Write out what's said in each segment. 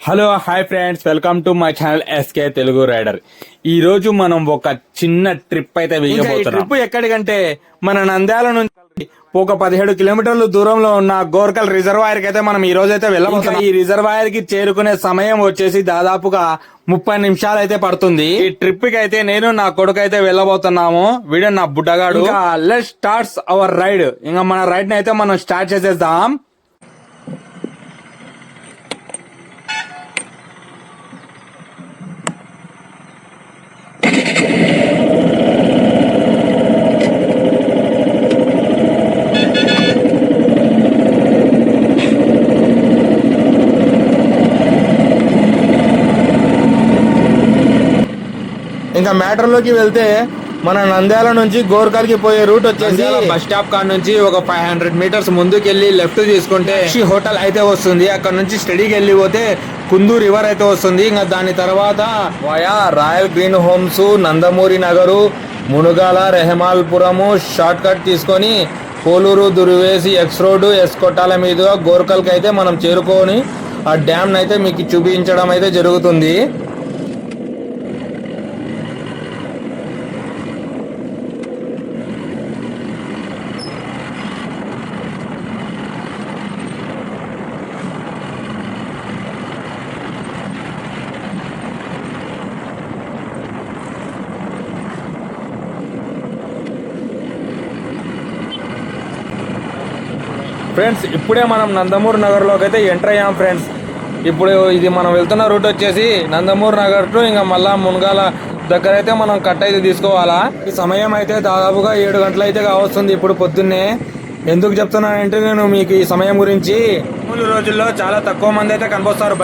Hello hi friends, welcome to my channel SK Telugu rider. ఈ రోజు మనం ఒక చిన్న ట్రిప్ అయితే వేయబోతున్నాం. ట్రిప్ ఎక్కడికంటే మన నంద్యాల నుంచి ఒక 17 కిలోమీటర్ల దూరంలో ఉన్న గోర్కల్ రిజర్వాయర్ కి అయితే మనం ఈ రోజు అయితే వెళ్ళబోతున్నాం. ఈ రిజర్వాయర్ కి చేరుకునే సమయం వచ్చేసి దాదాపుగా 30 నిమిషాలు అయితే పడుతుంది. ఈ ట్రిప్ కి అయితే నేను నా కొడుకు అయితే వెళ్ళబోతున్నాము. వీడియో నా బుడ్డగాడు. Let's starts our ride. ఇంకా మన రైడ్ ని అయితే మనం స్టార్ట్ చేసేద్దాం. ఇంకా మ్యాటర్ లోకి వెళ్తే మన నంద్యాల నుంచి గోర్కల్ కి పోయే రూట్ వచ్చేసి బస్ స్టాప్ కాడ నుంచి ఒక 500 మీటర్స్ ముందుకు వెళ్ళి లెఫ్ట్ తీసుకుంటే హోటల్ అయితే వస్తుంది. అక్కడ నుంచి స్టడీకి వెళ్ళిపోతే కుందు రివర్ అయితే వస్తుంది. ఇంకా దాని తర్వాత via royal green homes, Nandamuri Nagar, Munugala, Rehmalpuram short cut తీసుకొని పోలూరు, దుర్వేసి, ఎక్స్ రోడ్, ఎస్కొట్టాల మీదుగా గోర్కల్ కి అయితే మనం చేరుకొని ఆ డ్యామ్ అయితే మీకు చూపించడం అయితే జరుగుతుంది. ఫ్రెండ్స్, ఇప్పుడే మనం నందమూరి నగర్లోకి అయితే ఎంటర్ అయ్యాం ఫ్రెండ్స్. ఇప్పుడు ఇది మనం వెళ్తున్న రూట్ వచ్చేసి నందమూరి నగర్ టు ఇంకా మళ్ళా మునగాల దగ్గర అయితే మనం కట్ అయితే తీసుకోవాలా. ఈ సమయం అయితే దాదాపుగా 7 గంటలు అయితే కావస్తుంది ఇప్పుడు పొద్దున్నే. ఎందుకు చెప్తున్నానంటే నేను మీకు ఈ సమయం గురించి, మూడు రోజుల్లో చాలా తక్కువ మంది అయితే కనిపిస్తారు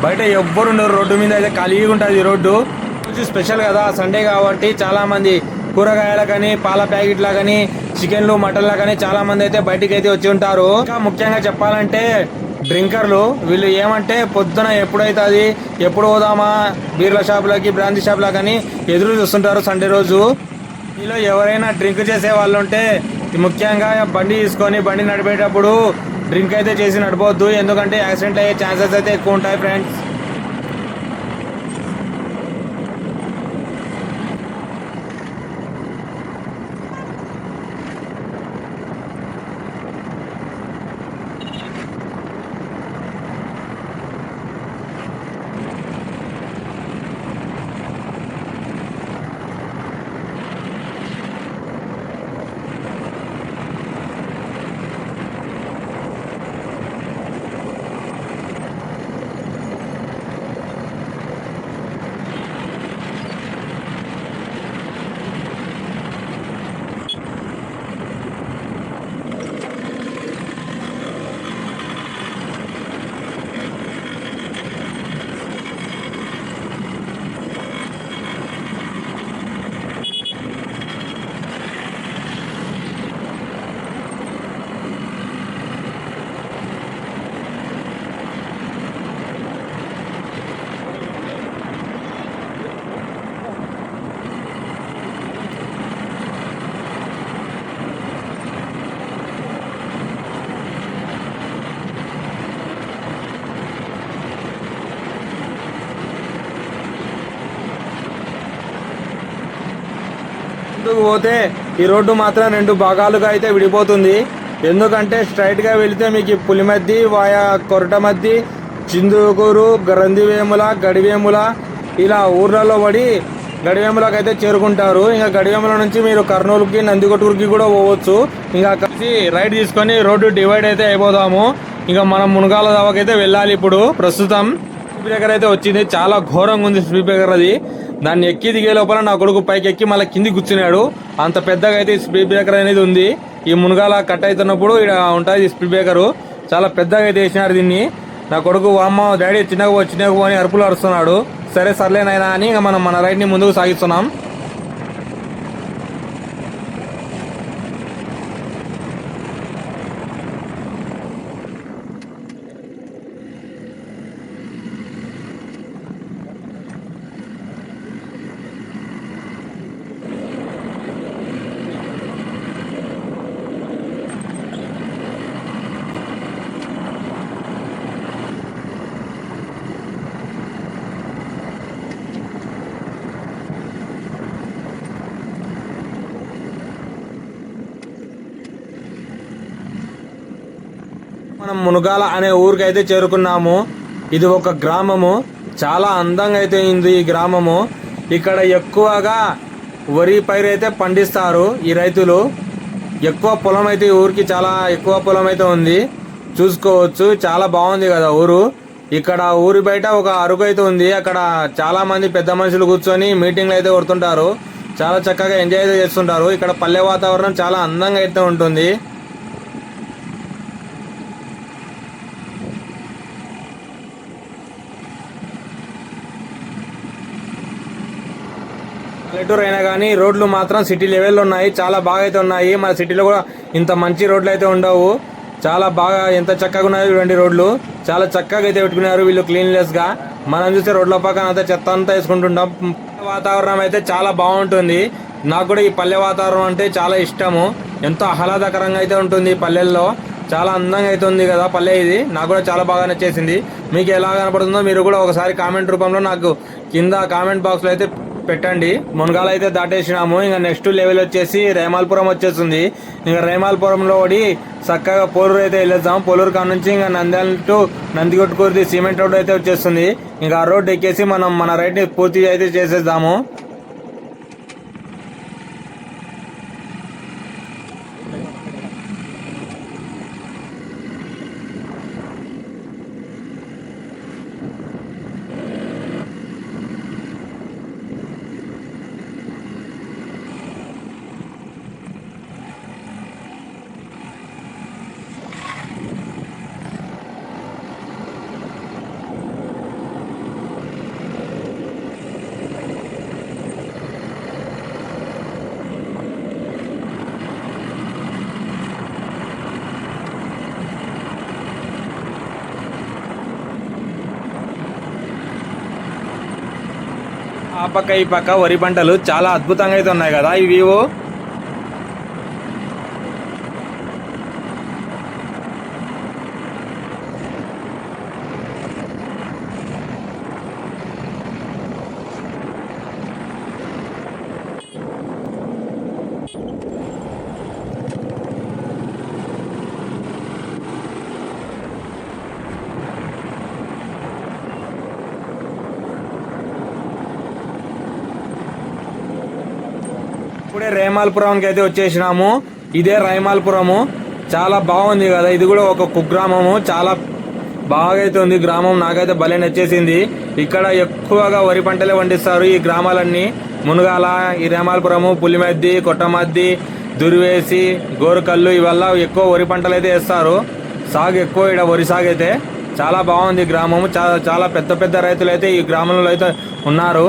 బయట ఎవ్వరు రోడ్డు మీద అయితే ఖాళీగా ఉంటుంది ఈ రోడ్డు. స్పెషల్ కదా, సండే కాబట్టి చాలా మంది కూరగాయలకని, పాల ప్యాకెట్ల కానీ, చికెన్లు, మటన్ల కానీ చాలా మంది అయితే బయటికి అయితే వచ్చి ఉంటారు. ఇంకా ముఖ్యంగా చెప్పాలంటే డ్రింకర్లు వీళ్ళు ఏమంటే పొద్దున ఎప్పుడైతుంది, ఎప్పుడు పోదామా బీర్ల షాపులకి, బ్రాందీ షాపులకి అని ఎదురు చూస్తుంటారు సండే రోజు. మీలో ఎవరైనా డ్రింక్ చేసే వాళ్ళు ఉంటే ముఖ్యంగా బండి తీసుకొని బండి నడిపేటప్పుడు డ్రింక్ అయితే చేసి నడపవద్దు. ఎందుకంటే యాక్సిడెంట్ అయ్యే ఛాన్సెస్ అయితే ఎక్కువ ఉంటాయి ఫ్రెండ్స్. ముందుకు పోతే ఈ రోడ్డు మాత్రం 2 భాగాలుగా అయితే విడిపోతుంది. ఎందుకంటే స్ట్రైట్ గా వెళితే మీకు పులిమద్ది, వాయా కొరటమద్ది, చిందుకూరు, గ్రంథివేముల, గడివేముల ఇలా ఊర్లలో పడి గడివేములకి అయితే చేరుకుంటారు. ఇంకా గడివేముల నుంచి మీరు కర్నూలుకి, నందికొట్కూరుకి కూడా పోవచ్చు. ఇంకా కలిసి రైట్ తీసుకొని రోడ్డు డివైడ్ అయితే అయిపోదాము. ఇంకా మనం మునగాల దావకైతే వెళ్ళాలి. ఇప్పుడు ప్రస్తుతం స్పీడ్ బ్రేకర్ అయితే వచ్చింది, చాలా ఘోరంగా ఉంది స్పీడ్ బ్రేకర్. అది దాన్ని ఎక్కి దిగే లోపల నా కొడుకు పైకి ఎక్కి మళ్ళీ కింది కూర్చున్నాడు. అంత పెద్దగా అయితే స్పీడ్ బ్రేకర్ అనేది ఉంది. ఈ మునగాల కట్ అవుతున్నప్పుడు ఇక్కడ ఉంటుంది స్పీడ్ బ్రేకర్. చాలా పెద్దగా అయితే వేసినారు దీన్ని. నా కొడుకు అమ్మ డాడీ చిన్నగా అని అరుపులు అరుస్తున్నాడు. సరే సర్లేనైనా అని ఇంకా మనం మన రైడ్ ని ముందుకు సాగిస్తున్నాం. మనం మునుగాల అనే ఊరికైతే చేరుకున్నాము. ఇది ఒక గ్రామము. చాలా అందంగా అయితే ఉంది ఈ గ్రామము. ఇక్కడ ఎక్కువగా వరి పైరు అయితే పండిస్తారు ఈ రైతులు. ఎక్కువ పొలం అయితే ఈ ఊరికి చాలా ఎక్కువ పొలం అయితే ఉంది. చూసుకోవచ్చు, చాలా బాగుంది కదా ఊరు. ఇక్కడ ఊరి బయట ఒక అరుగు అయితే ఉంది. అక్కడ చాలా మంది పెద్ద మనుషులు కూర్చొని మీటింగ్లు అయితే కొడుతుంటారు. చాలా చక్కగా ఎంజాయ్ అయితే చేస్తుంటారు. ఇక్కడ పల్లె వాతావరణం చాలా అందంగా అయితే ఉంటుంది. పల్లెటూరు అయినా కానీ రోడ్లు మాత్రం సిటీ లెవెల్లో ఉన్నాయి. చాలా బాగా అయితే ఉన్నాయి. మన సిటీలో కూడా ఇంత మంచి రోడ్లు అయితే ఉండవు. చాలా బాగా ఎంత చక్కగా ఉన్నాయి ఇటువంటి రోడ్లు. చాలా చక్కగా అయితే పెట్టుకున్నారు వీళ్ళు క్లీన్లెస్ గా. మనం చూస్తే రోడ్ల పక్కన అంతా చెత్త అంతా వేసుకుంటుంటాం. వాతావరణం అయితే చాలా బాగుంటుంది. నాకు కూడా ఈ పల్లె వాతావరణం అంటే చాలా ఇష్టము. ఎంతో ఆహ్లాదకరంగా అయితే ఉంటుంది పల్లెల్లో. చాలా అందంగా అయితే ఉంది కదా పల్లె ఇది. నాకు కూడా చాలా బాగా నచ్చేసింది. మీకు ఎలా కనపడుతుందో మీరు కూడా ఒకసారి కామెంట్ రూపంలో నాకు కింద కామెంట్ బాక్స్లో అయితే పెట్టండి. మునగాలు అయితే దాటేసినాము. ఇంకా నెక్స్ట్ లెవెల్ వచ్చేసి రేమాల్పురం వచ్చేస్తుంది. ఇంకా రేమాల్పురంలో ఓడి చక్కగా పోలూరు అయితే వెళ్ళేద్దాం. పోలూరు కాడ నుంచి ఇంకా నంద్యాల టు నందికొట్కూరుది సిమెంట్ రోడ్ అయితే వచ్చేస్తుంది. ఇంకా ఆ రోడ్ ఎక్కేసి మనం మన రైడ్ ని పూర్తి అయితే చేసేద్దాము. ఆ పక్క ఈ పక్క వరి పంటలు చాలా అద్భుతంగా అయితే ఉన్నాయి కదా ఇవి. ఇప్పుడే రేమాల్పురంకి అయితే వచ్చేసినాము. ఇదే రైమాల్పురము. చాలా బాగుంది కదా. ఇది కూడా ఒక కుగ్రామము. చాలా బాగా అయితే ఉంది గ్రామం. నాకైతే భలే నచ్చేసింది. ఇక్కడ ఎక్కువగా వరి పంటలే పండిస్తారు ఈ గ్రామాలన్నీ. మునుగాల, ఈ రేమాల్పురము, పులిమెద్ది, కొట్టమద్ది, దుర్వేసి, గోరుకల్లు ఇవల్ల ఎక్కువ వరి పంటలు అయితే వేస్తారు. సాగు ఎక్కువ ఇక్కడ వరి సాగు అయితే. చాలా బాగుంది గ్రామము. చాలా చాలా పెద్ద పెద్ద రైతులు అయితే ఈ గ్రామంలో అయితే ఉన్నారు.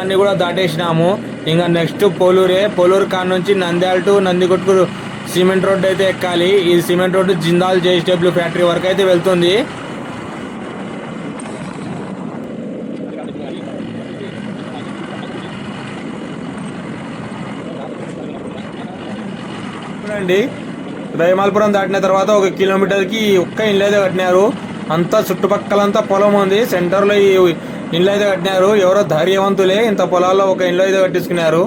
అన్ని కూడా దాటేసినాము. ఇంకా నెక్స్ట్ పోలూరే. పోలూరు కాడ నుంచి Nandyal to Nandikotkur cement road అయితే ఎక్కాలి. ఈ cement road Jindal JSW factory వరకు అయితే వెళ్తుంది. చూడండి, రైమాల్పురం దాటిన తర్వాత 1 కిలోమీటర్కి ఒక్క ఇల్లు అయితే కట్టినారు. అంతా చుట్టుపక్కలంతా పొలం ఉంది. సెంటర్లో ఈ ఇల్లు అయితే కట్టినారు. ఎవరో ధైర్యవంతులే ఇంత పొలాల్లో ఒక ఇల్లు అయితే కట్టించుకున్నారు.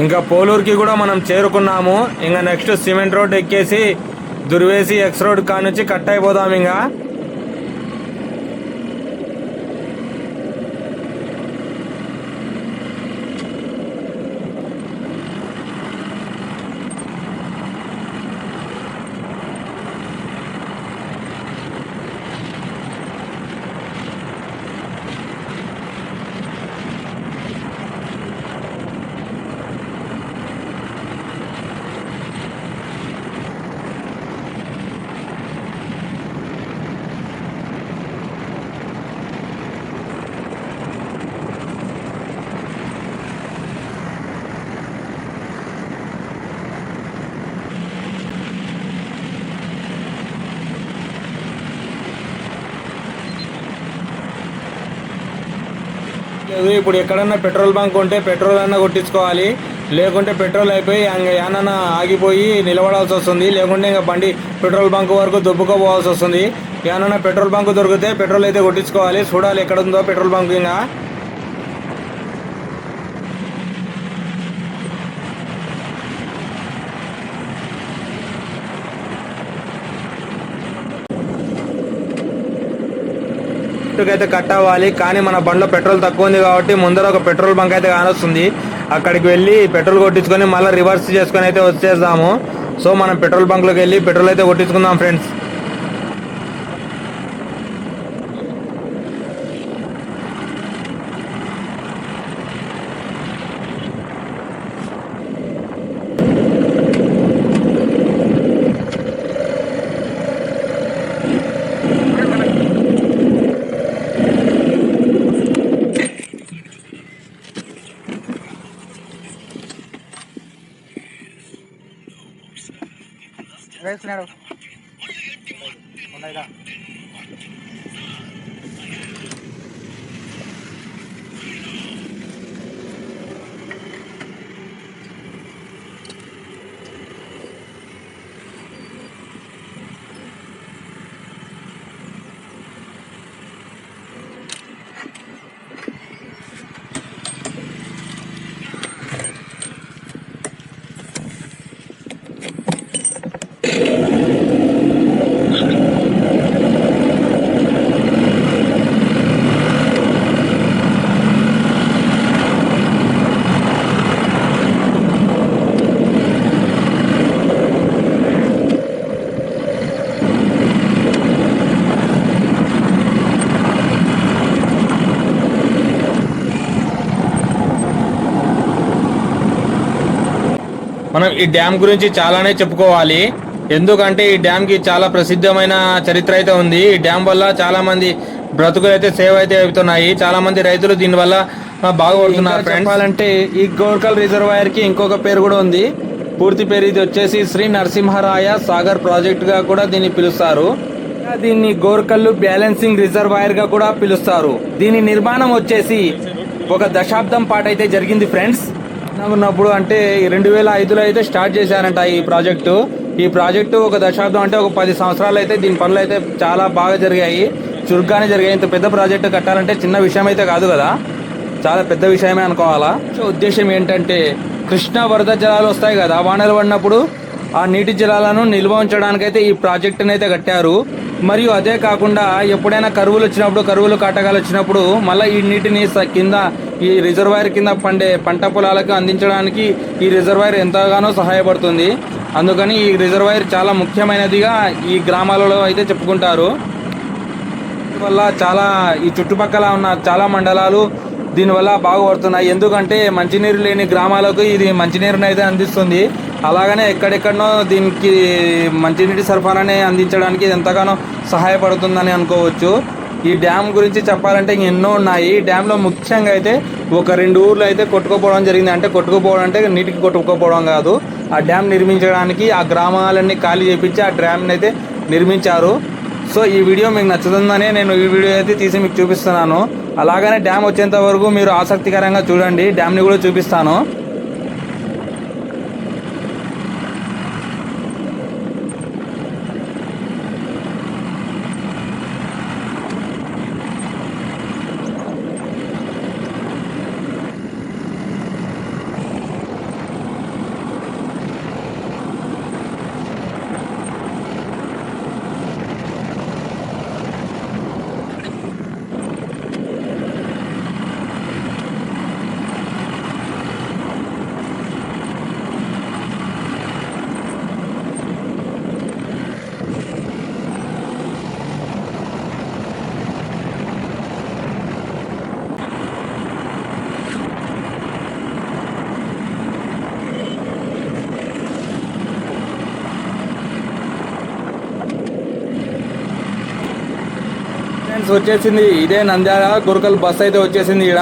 ఇంకా పోలూరుకి కూడా మనం చేరుకున్నాము. ఇంకా నెక్స్ట్ సిమెంట్ రోడ్ ఎక్కేసి దుర్వేసి ఎక్స్ రోడ్ కానుంచి కట్ అయిపోదాం. ఇంకా ఇప్పుడు ఎక్కడన్నా పెట్రోల్ బంక్ ఉంటే పెట్రోల్ అన్నా కొట్టించుకోవాలి. లేకుంటే పెట్రోల్ అయిపోయి యానన్నా ఆగిపోయి నిలబడాల్సి వస్తుంది. లేకుంటే ఇంకా బండి పెట్రోల్ బంక్ వరకు దుబ్బుకోపోవాల్సి వస్తుంది. యానన్నా పెట్రోల్ బంక్ దొరికితే పెట్రోల్ అయితే కొట్టించుకోవాలి. చూడాలి ఎక్కడ ఉందో పెట్రోల్ బంక్. ఇంకా అయితే కట్ అవ్వాలి. కానీ మన బండిలో పెట్రోల్ తక్కువ ఉంది కాబట్టి ముందర ఒక పెట్రోల్ బంక్ అయితే కానొస్తుంది. అక్కడికి వెళ్ళి పెట్రోల్ కొట్టించుకొని మళ్ళీ రివర్స్ చేసుకొని అయితే వచ్చేద్దాము. సో మనం పెట్రోల్ బంక్లోకి వెళ్ళి పెట్రోల్ అయితే కొట్టించుకుందాం ఫ్రెండ్స్. వేస్తున్నాడు మనం ఈ డ్యామ్ గురించి చాలానే చెప్పుకోవాలి. ఎందుకంటే ఈ డ్యామ్ కి చాలా ప్రసిద్ధమైన చరిత్ర అయితే ఉంది. ఈ డ్యామ్ వల్ల చాలా మంది బ్రతుకులు అయితే సేవ్ అయితే అవుతున్నాయి. చాలా మంది రైతులు దీని వల్ల బాగుపడుతున్నారు. చెప్పాలంటే ఈ గోర్కల్ రిజర్వాయర్ కి ఇంకొక పేరు కూడా ఉంది. పూర్తి పేరు ఇది వచ్చేసి శ్రీ నరసింహరాయ సాగర్ ప్రాజెక్ట్ గా కూడా దీన్ని పిలుస్తారు. దీన్ని గోర్కల్లు బ్యాలెన్సింగ్ రిజర్వాయర్ గా కూడా పిలుస్తారు. దీని నిర్మాణం వచ్చేసి ఒక దశాబ్దం పాటు అయితే జరిగింది ఫ్రెండ్స్. ఉన్నప్పుడు అంటే 2005లో అయితే స్టార్ట్ చేశారంట ఈ ప్రాజెక్టు. ఈ ప్రాజెక్టు ఒక దశాబ్దం అంటే ఒక 10 సంవత్సరాలు అయితే దీని పనులు అయితే చాలా బాగా జరిగాయి, చురుగ్గానే జరిగాయి. ఇంత పెద్ద ప్రాజెక్టు కట్టాలంటే చిన్న విషయం అయితే కాదు కదా, చాలా పెద్ద విషయమే అనుకోవాలా. ఉద్దేశం ఏంటంటే కృష్ణా వరద జలాలు వస్తాయి కదా, వానలు పడినప్పుడు ఆ నీటి జలాలను నిల్వ ఉంచడానికైతే ఈ ప్రాజెక్టును అయితే కట్టారు. మరియు అదే కాకుండా ఎప్పుడైనా కరువులు వచ్చినప్పుడు, కరువులు కాటకాలు వచ్చినప్పుడు మళ్ళీ ఈ నీటిని కింద ఈ రిజర్వాయర్ కింద పండే పంట పొలాలకు అందించడానికి ఈ రిజర్వాయర్ ఎంతగానో సహాయపడుతుంది. అందుకని ఈ రిజర్వాయర్ చాలా ముఖ్యమైనదిగా ఈ గ్రామాలలో అయితే చెప్పుకుంటారు. దీనివల్ల చాలా ఈ చుట్టుపక్కల ఉన్న చాలా మండలాలు దీనివల్ల బాగుపడుతున్నాయి. ఎందుకంటే మంచినీరు లేని గ్రామాలకు ఇది మంచినీరుని అయితే అందిస్తుంది. అలాగనే ఎక్కడెక్కడనో దీనికి మంచినీటి సరఫరాని అందించడానికి ఇది ఎంతగానో సహాయపడుతుందని అనుకోవచ్చు. ఈ డ్యామ్ గురించి చెప్పాలంటే ఎన్నో ఉన్నాయి. ఈ డ్యామ్లో ముఖ్యంగా అయితే ఒక 2 ఊర్లు అయితే కొట్టుకుపోవడం జరిగింది. అంటే కొట్టుకుపోవడం అంటే నీటికి కొట్టుకుపోవడం కాదు, ఆ డ్యామ్ నిర్మించడానికి ఆ గ్రామాలన్నీ ఖాళీ చేపించి ఆ డ్యామ్ని అయితే నిర్మించారు. సో ఈ వీడియో మీకు నచ్చుతుందనే నేను ఈ వీడియో అయితే తీసి మీకు చూపిస్తున్నాను. అలాగనే డ్యామ్ వచ్చేంత వరకు మీరు ఆసక్తికరంగా చూడండి, డ్యామ్ని కూడా చూపిస్తాను. ఫ్రెండ్స్ వచ్చేసింది ఇదే నంద్యాల గోర్కల్ బస్ అయితే వచ్చేసింది. ఇక్కడ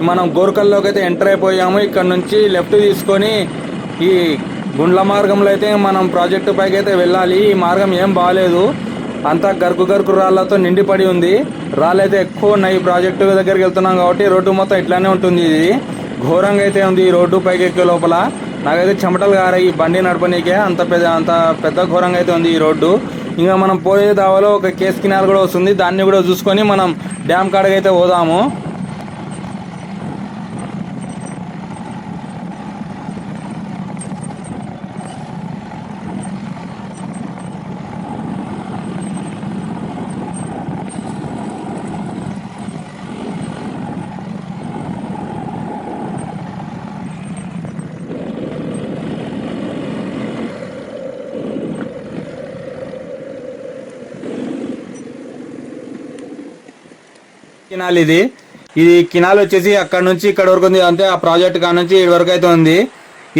మనం గోర్కల్లోకి అయితే ఎంటర్ అయిపోయాము. ఇక్కడ నుంచి లెఫ్ట్ తీసుకొని ఈ గుండ్ల మార్గంలో అయితే మనం ప్రాజెక్టు పైకి అయితే వెళ్ళాలి. ఈ మార్గం ఏం బాగాలేదు, అంతా గరుకు గరుకు రాళ్లతో నిండిపడి ఉంది. రాళ్ళు అయితే ఎక్కువ ఉన్నాయి. ప్రాజెక్టు దగ్గరికి వెళ్తున్నాం కాబట్టి రోడ్డు మొత్తం ఇట్లానే ఉంటుంది. ఇది ఘోరంగా అయితే ఉంది ఈ రోడ్డు పైకి ఎక్కే లోపల. నాకైతే చెమటలు గారాయి ఈ బండి నడపనీకే, అంత పెద్ద ఘోరంగా అయితే ఉంది ఈ రోడ్డు. ఇంకా మనం పోయే దావలో ఒక కేస్ కినాల్ కూడా వస్తుంది, దాన్ని కూడా చూసుకొని మనం డ్యామ్ కాడకి అయితే పోదాము. కినాల్ ఇది కినాల్ వచ్చేసి అక్కడ నుంచి ఇక్కడ వరకు ఉంది, అంతే ఆ ప్రాజెక్ట్ కాడ నుంచి ఇక్కడి వరకు అయితే ఉంది.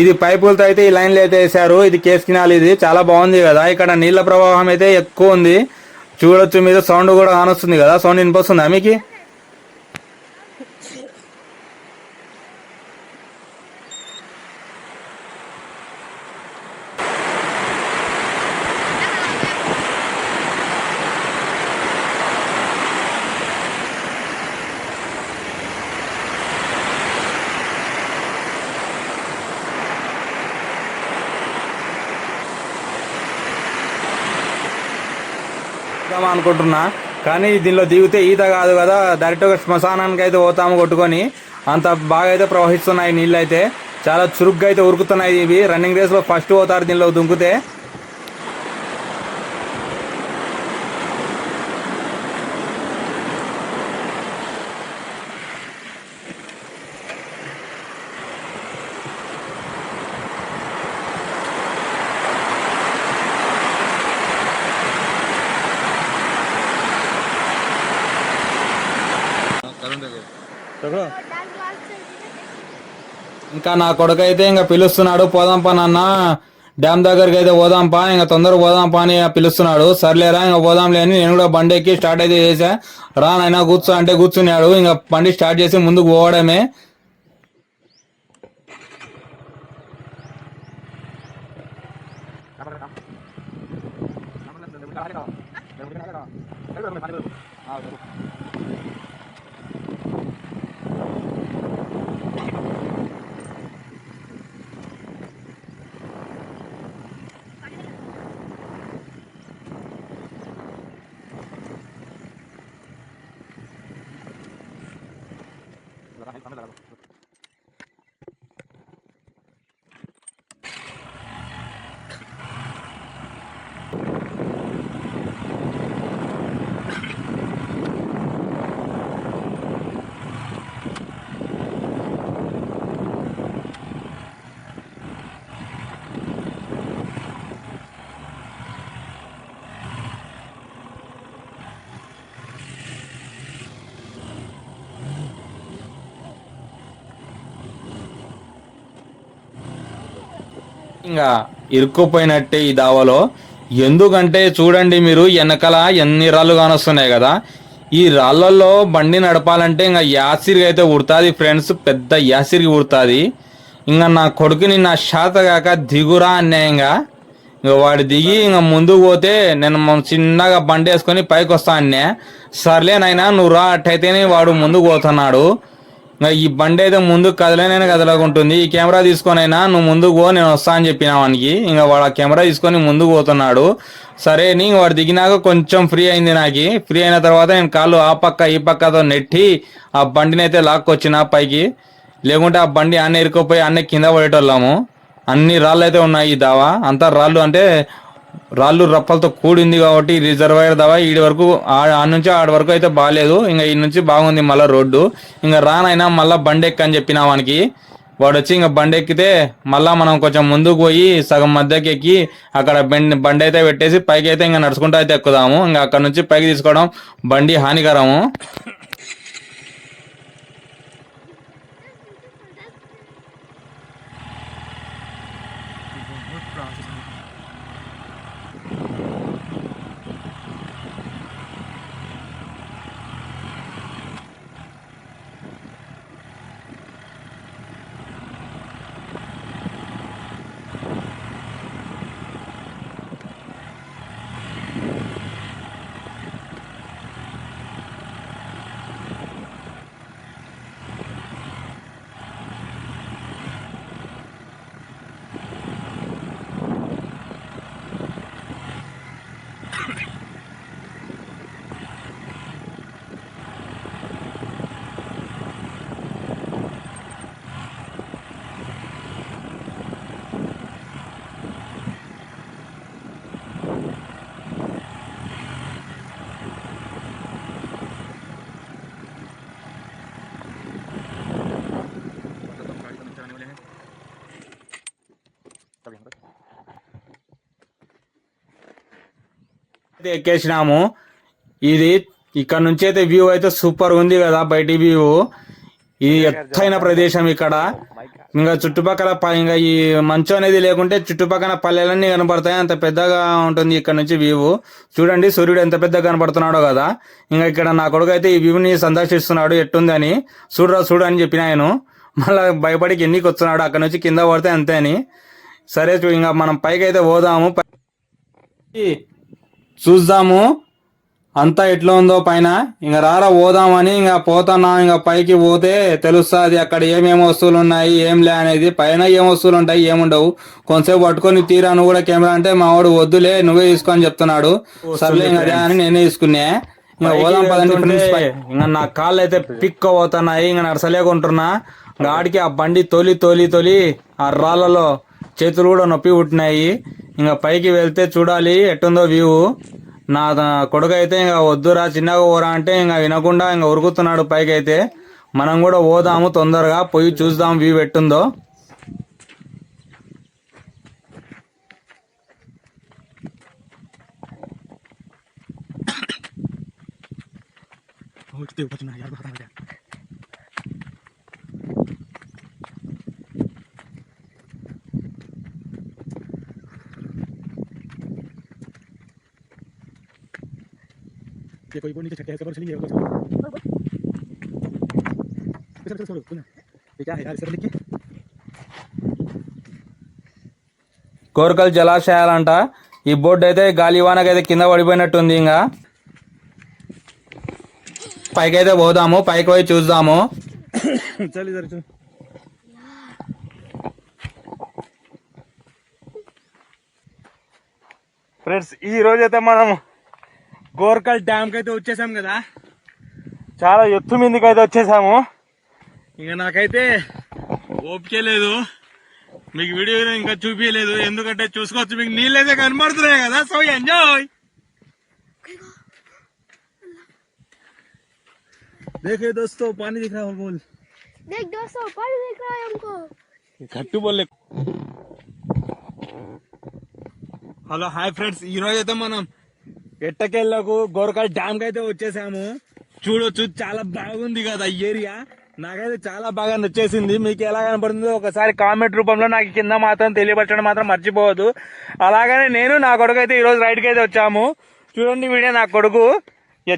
ఇది పైపులతో అయితే ఈ లైన్లు అయితే వేసారు. ఇది కేస్ కినాల్, ఇది చాలా బాగుంది కదా. ఇక్కడ నీళ్ల ప్రవాహం అయితే ఎక్కువ ఉంది, చూడొచ్చు మీరు. సౌండ్ కూడా కానొస్తుంది కదా, సౌండ్ వినిపిస్తుందా మీకు? అనుకుంటున్నా, కానీ దీనిలో దిగితే ఈత కాదు కదా, డైరెక్ట్గా శ్మశానానికి అయితే పోతాము కొట్టుకొని. అంత బాగా అయితే ప్రవహిస్తున్నాయి నీళ్ళు, అయితే చాలా చురుగ్గా అయితే ఉరుకుతున్నాయి. ఇవి రన్నింగ్ రేస్లో ఫస్ట్ పోతారు దీనిలో దుంకుతే. ఇంకా నా కొడుకు అయితే ఇంకా పిలుస్తున్నాడు, పోదాంపా నాన్న డ్యామ్ దగ్గరికి అయితే పోదాంపా, ఇంకా తొందరగా పోదాంపా అని పిలుస్తున్నాడు. సర్లేరా ఇంకా పోదాంలే అని నేను కూడా బండి ఎక్కి స్టార్ట్ అయితే చేసా. రా నాయనా కూర్చో అంటే కూర్చున్నాడు. ఇంకా బండి స్టార్ట్ చేసి ముందుకు పోవడమే. ఇంకా ఇరుక్కుపోయినట్టే ఈ దావలో. ఎందుకంటే చూడండి మీరు, వెనకాల ఎన్ని రాళ్ళు కానొస్తున్నాయి కదా. ఈ రాళ్ళల్లో బండి నడపాలంటే ఇంకా యాసిరిగా అయితే ఉడుతుంది ఫ్రెండ్స్, పెద్ద యాసిరికి ఉడుతుంది. ఇంకా నా కొడుకుని నా శాత కాక దిగురా అన్యాయంగా. ఇంకా వాడు దిగి ఇంకా ముందుకు పోతే నేను చిన్నగా బండి వేసుకొని పైకి వస్తా అన్నే. సర్లే నాయనా నువ్వు రా అట్టయితేనే వాడు ముందుకు పోతున్నాడు. ఇంకా ఈ బండి అయితే ముందుకు కదలనైనా కదలకుంటుంది. ఈ కెమెరా తీసుకొనైనా నువ్వు ముందుకు పో, నేను వస్తా అని చెప్పిన వానికి. ఇంకా వాడు ఆ కెమెరా తీసుకొని ముందుకు పోతున్నాడు. సరే అని వాడు దిగినాక కొంచెం ఫ్రీ అయింది నాకు. ఫ్రీ అయిన తర్వాత నేను కాళ్ళు ఆ పక్క ఈ పక్కతో నెట్టి ఆ బండిని అయితే లాక్కొచ్చిన పైకి. లేకుంటే ఆ బండి అన్న ఇరుక్కుపోయి అన్న కింద పడేటోళ్ళము. అన్ని రాళ్ళు అయితే ఉన్నాయి ఈ దావా. అంతా రాళ్ళు అంటే రాళ్ళు రప్పలతో కూడింది కాబట్టి రిజర్వాయర్ దావా ఈడి వరకు ఆ నుంచి ఆడి వరకు అయితే బాగాలేదు. ఇంకా ఈ నుంచి బాగుంది మళ్ళీ రోడ్డు. ఇంకా రానైనా మళ్ళీ బండి ఎక్కని చెప్పిన వానికి. వాడు వచ్చి ఇంకా బండి ఎక్కితే మళ్ళీ మనం కొంచెం ముందుకు పోయి సగం మధ్యకి ఎక్కి అక్కడ బండి అయితే పెట్టేసి పైకి అయితే ఇంకా నడుచుకుంటూ అయితే ఎక్కుదాము. ఇంకా అక్కడ నుంచి పైకి తీసుకోవడం బండి హానికరము. అయితే ఎక్కేసినాము. ఇది ఇక్కడ నుంచి అయితే వ్యూ అయితే సూపర్ ఉంది కదా, బయటి వ్యూ. ఇది ఎత్తైన ప్రదేశం ఇక్కడ. ఇంకా చుట్టుపక్కల ఇంకా ఈ మంచు అనేది లేకుంటే చుట్టుపక్కల పల్లెలన్నీ కనబడతాయి, అంత పెద్దగా ఉంటుంది ఇక్కడ నుంచి వ్యూ. చూడండి సూర్యుడు ఎంత పెద్దగా కనబడుతున్నాడో కదా. ఇంకా ఇక్కడ నా కొడుకు అయితే ఈ వ్యూని సందర్శిస్తున్నాడు ఎట్టుందని. చూడు అని చెప్పిన ఆయన. మళ్ళీ భయపడి కిందికి వస్తున్నాడు, అక్కడ నుంచి కింద పడితే అంతే అని. సరే ఇంకా మనం పైకి అయితే పోదాము, చూద్దాము అంతా ఎట్లా ఉందో పైన. ఇంకా రారా పోదామని ఇంకా పోతున్నా. ఇంకా పైకి పోతే తెలుస్తుంది అక్కడ ఏమేమి వస్తువులు ఉన్నాయి ఏం లే అనేది. పైన ఏం వస్తువులు ఉంటాయి ఏముండవు. కొంతసేపు పట్టుకొని తీరాను కూడా కెమెరా అంటే మా వాడు వద్దులే నువ్వే తీసుకొని చెప్తున్నాడు. సర్లే ఇంకా అదే అని నేనే తీసుకున్నా. ఇంకా పోదాం పదండి ఫ్రెండ్స్. ఇంకా నా కాళ్ళు అయితే పిక్ పోతున్నాయి, ఇంకా నడసలేకుంటున్నా. గాడికి ఆ బండి తోలి ఆ రాళ్ళలో చేతులు కూడా నొప్పి పుట్టినాయి. ఇంకా పైకి వెళ్తే చూడాలి ఎట్టుందో వ్యూ. నా కొడుకు అయితే ఇంకా వద్దురా చిన్నగా పోరా అంటే ఇంకా వినకుండా ఇంకా ఉరుకుతున్నాడు పైకి అయితే. మనం కూడా పోదాము తొందరగా పోయి చూద్దాం వ్యూ ఎట్టుందో. कोई नीचे छक्के ऐसे पर चलेंगे छोड़ो ये क्या है यार इसे लिख के కోరకల్ జలాశయాలంట. ఈ బోర్డు అయితే గాలివానకైతే కింద పడిపోయినట్టుంది. ఇంకా పైకి అయితే పోదాము, పైకి పోయి చూద్దాము. चल इधर चल ఫ్రెండ్స్ ఈ రోజు అయితే మనం గోర్కల్ డ్యామ్ కి అయితే వచ్చేసాం కదా. చాలా ఎత్తు మీదకి అయితే వచ్చేసాము. ఇంకా నాకైతే ఓపిక లేదు, మీకు వీడియో ఇంకా చూపించలేదు, ఎందుకంటే చూసుకోవచ్చు మీకు నీళ్ళు అయితే కనబడుతున్నాయి కదా. So enjoy. देखे दोस्तों पानी दिख रहा है बोल देख दोस्तों पानी दिख रहा है हमको. గట్టు बोले హలో హాయ్ ఫ్రెండ్స్, ఈ రోజు అయితే మనం ఎట్టకెళ్ళకు గోర్కల్ డ్యామ్ కి అయితే వచ్చేసాము. చూడొచ్చు చాలా బాగుంది కదా ఈ ఏరియా. నాకైతే చాలా బాగా నచ్చేసింది. మీకు ఎలా కనపడుతుందో ఒకసారి కామెంట్ రూపంలో నాకు కింద మాత్రం తెలియపరచడం మాత్రం మర్చిపోవద్దు. అలాగనే నేను నా కొడుకు అయితే ఈ రోజు రైడ్ కి అయితే వచ్చాము. చూడండి వీడియో నా కొడుకు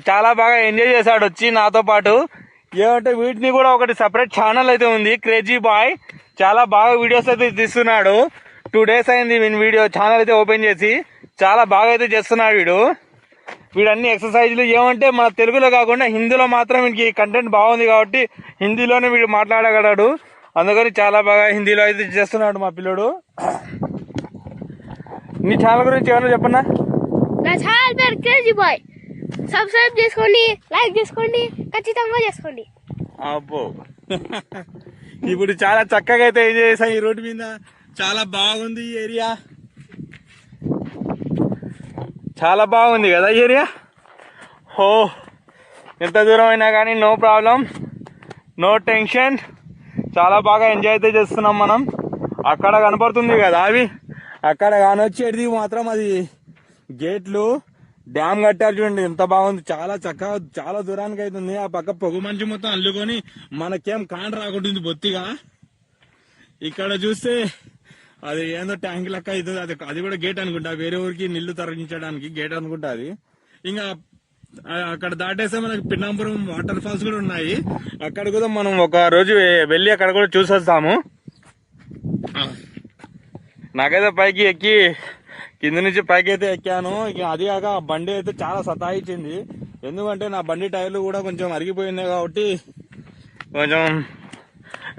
చాలా బాగా ఎంజాయ్ చేశాడు వచ్చి నాతో పాటు. ఏమంటే వీటిని కూడా ఒకటి సపరేట్ ఛానల్ అయితే ఉంది, క్రేజీ బాయ్. చాలా బాగా వీడియోస్ అయితే తీస్తున్నాడు. 2 days అయింది వీని వీడియో ఛానల్ అయితే ఓపెన్ చేసి. చాలా బాగా అయితే చేస్తున్నాడు వీడన్ని ఎక్సర్సైజ్లు. ఏమంటే మన తెలుగులో కాకుండా హిందీలో మాత్రం వీడికి కంటెంట్ బాగుంది కాబట్టి హిందీలోనే వీడు మాట్లాడగలడు. అందుకని చాలా బాగా హిందీలో అయితే చేస్తున్నాడు మా పిల్లడు. నీ ఛానల్ గురించి ఏమన్నా చెప్పన్నా? నా ఛానల్ పేరు క్రేజీ బాయ్. సబ్స్క్రైబ్ చేసుకోండి, లైక్ చేసుకోండి, ఖచ్చితంగా చేసుకోండి. అబ్బో ఇప్పుడు చాలా చక్కగా అయితే ఎంజాయ్ చేసాం ఈ రోడ్డు మీద. చాలా బాగుంది ఈ ఏరియా, చాలా బాగుంది కదా ఈ ఏరియా. హో ఎంత దూరం అయినా కానీ నో ప్రాబ్లం, నో టెన్షన్. చాలా బాగా ఎంజాయ్ అయితే చేస్తున్నాం మనం. అక్కడ కనపడుతుంది కదా అవి, అక్కడ కానొచ్చేది మాత్రం అది గేట్లు. డ్యామ్ కట్టారు చూడండి ఎంత బాగుంది. చాలా చక్కగా చాలా దూరానికి అవుతుంది. ఆ పక్క పొగ మంచి మొత్తం అల్లుకొని మనకేం కాండ రాకుంటుంది బొత్తిగా. ఇక్కడ చూస్తే అది ఏందో ట్యాంక్ లెక్క అవుతుంది. అది కూడా గేట్ అనుకుంటా, వేరే ఊరికి నీళ్లు తరలించడానికి గేట్ అనుకుంటా అది. ఇంకా అక్కడ దాటేస్తే మనకి పిన్నాపురం వాటర్ ఫాల్స్ కూడా ఉన్నాయి. అక్కడ కూడా మనం ఒక రోజు వెళ్ళి అక్కడ కూడా చూసొస్తాము. నాకైతే పైకి ఎక్కి కింద నుంచి పైకి అయితే ఎక్కాను. ఇక అది కాక బండి అయితే చాలా సతాయించింది. ఎందుకంటే నా బండి టైర్లు కూడా కొంచెం అరిగిపోయినాయి కాబట్టి కొంచెం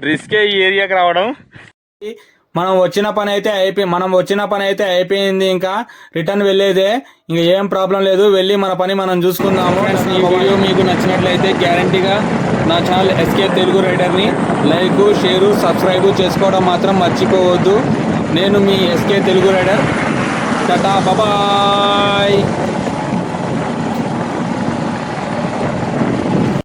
రిస్కే ఈ ఏరియాకి రావడం. మనం వచ్చిన పని అయితే అయిపోయింది. ఇంకా రిటర్న్ వెళ్ళేదే, ఇంకా ఏం ప్రాబ్లం లేదు. వెళ్ళి మన పని మనం చూసుకుందాము. ఈ వీడియో మీకు నచ్చినట్లయితే గ్యారంటీగా నా ఛానల్ ఎస్కే తెలుగు రైడర్ని లైక్, షేరు, సబ్స్క్రైబ్ చేసుకోవడం మాత్రం మర్చిపోవద్దు. నేను మీ SK Telugu rider. Tata bye.